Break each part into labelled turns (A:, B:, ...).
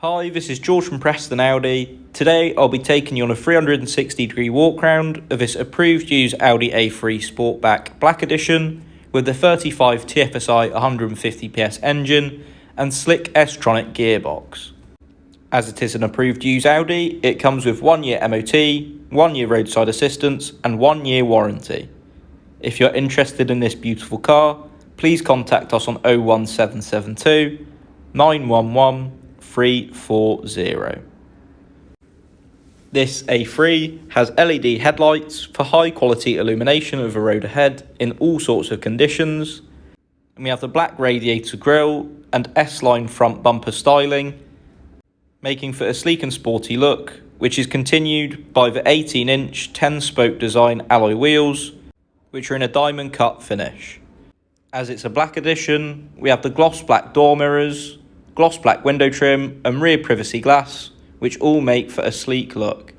A: Hi, this is George from Preston Audi. Today I'll be taking you on a 360-degree walk round of this approved used Audi A3 Sportback Black Edition with the 35 TFSI 150 PS engine and slick S-tronic gearbox. As it is an approved used Audi, it comes with 1 year MOT, 1 year roadside assistance and 1 year warranty. If you're interested in this beautiful car, please contact us on 01772 911 340. This A3 has LED headlights for high quality illumination of the road ahead in all sorts of conditions. And we have the black radiator grille and S-line front bumper styling, making for a sleek and sporty look, which is continued by the 18-inch 10-spoke design alloy wheels, which are in a diamond cut finish. As it's a black edition, we have the gloss black door mirrors, gloss black window trim and rear privacy glass, which all make for a sleek look.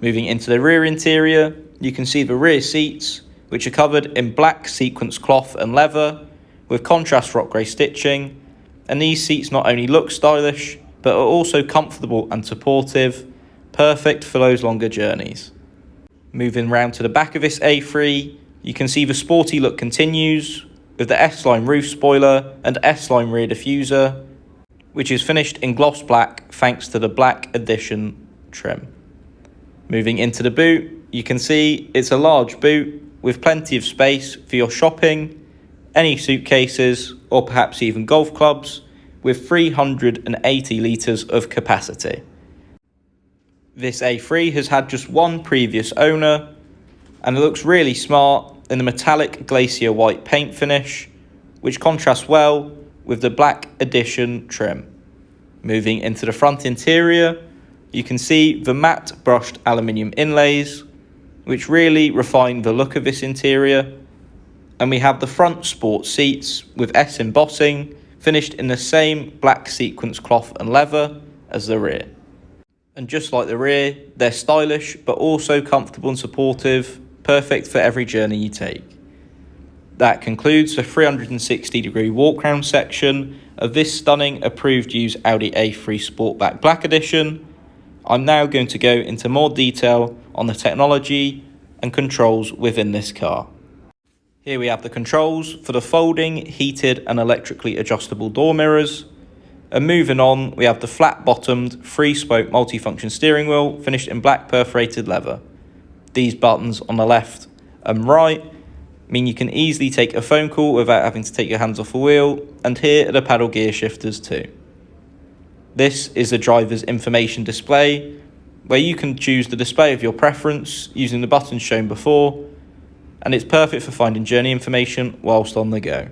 A: Moving into the rear interior, you can see the rear seats, which are covered in black sequence cloth and leather with contrast rock grey stitching, and these seats not only look stylish but are also comfortable and supportive, perfect for those longer journeys. Moving round to the back of this A3, you can see the sporty look continues with the S-line roof spoiler and S-line rear diffuser, which is finished in gloss black thanks to the black edition trim. Moving into the boot, you can see it's a large boot with plenty of space for your shopping, any suitcases or perhaps even golf clubs, with 380 litres of capacity. This A3 has had just one previous owner and it looks really smart in the metallic glacier white paint finish, which contrasts well with the black edition trim. Moving into the front interior, you can see the matte brushed aluminium inlays, which really refine the look of this interior. And we have the front sport seats with S embossing, finished in the same black sequence cloth and leather as the rear. And just like the rear, they're stylish but also comfortable and supportive, perfect for every journey you take. That concludes the 360-degree walk round section of this stunning approved used Audi A3 Sportback Black Edition. I'm now going to go into more detail on the technology and controls within this car. Here we have the controls for the folding, heated and electrically adjustable door mirrors. And moving on, we have the flat-bottomed 3-spoke multifunction steering wheel finished in black perforated leather. These buttons on the left and right mean you can easily take a phone call without having to take your hands off the wheel, and here are the paddle gear shifters too. This is the driver's information display, where you can choose the display of your preference using the buttons shown before, and it's perfect for finding journey information whilst on the go.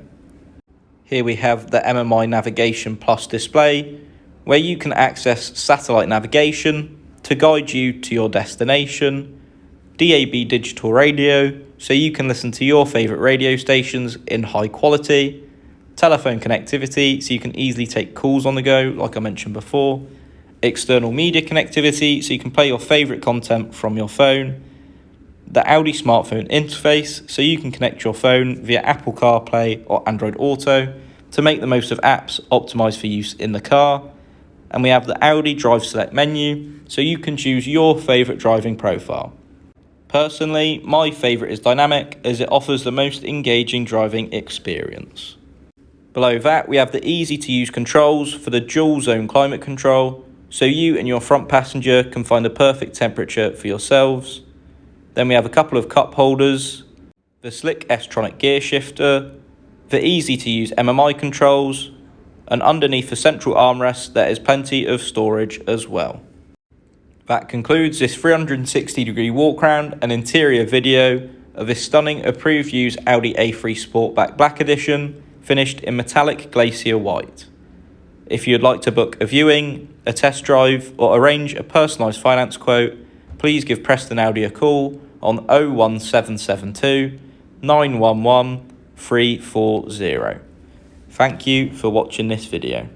A: Here we have the MMI Navigation Plus display, where you can access satellite navigation to guide you to your destination, DAB digital radio, so you can listen to your favourite radio stations in high quality, telephone connectivity, so you can easily take calls on the go, like I mentioned before, external media connectivity, so you can play your favourite content from your phone, the Audi smartphone interface, so you can connect your phone via Apple CarPlay or Android Auto to make the most of apps optimised for use in the car, and we have the Audi Drive Select menu, so you can choose your favourite driving profile. Personally, my favourite is Dynamic as it offers the most engaging driving experience. Below that, we have the easy to use controls for the dual zone climate control, so you and your front passenger can find the perfect temperature for yourselves. Then we have a couple of cup holders, the slick S-tronic gear shifter, the easy to use MMI controls, and underneath the central armrest there is plenty of storage as well. That concludes this 360-degree walk round and interior video of this stunning approved used Audi A3 Sportback Black Edition, finished in metallic glacier white. If you'd like to book a viewing, a test drive or arrange a personalised finance quote, please give Preston Audi a call on 01772 911 340. Thank you for watching this video.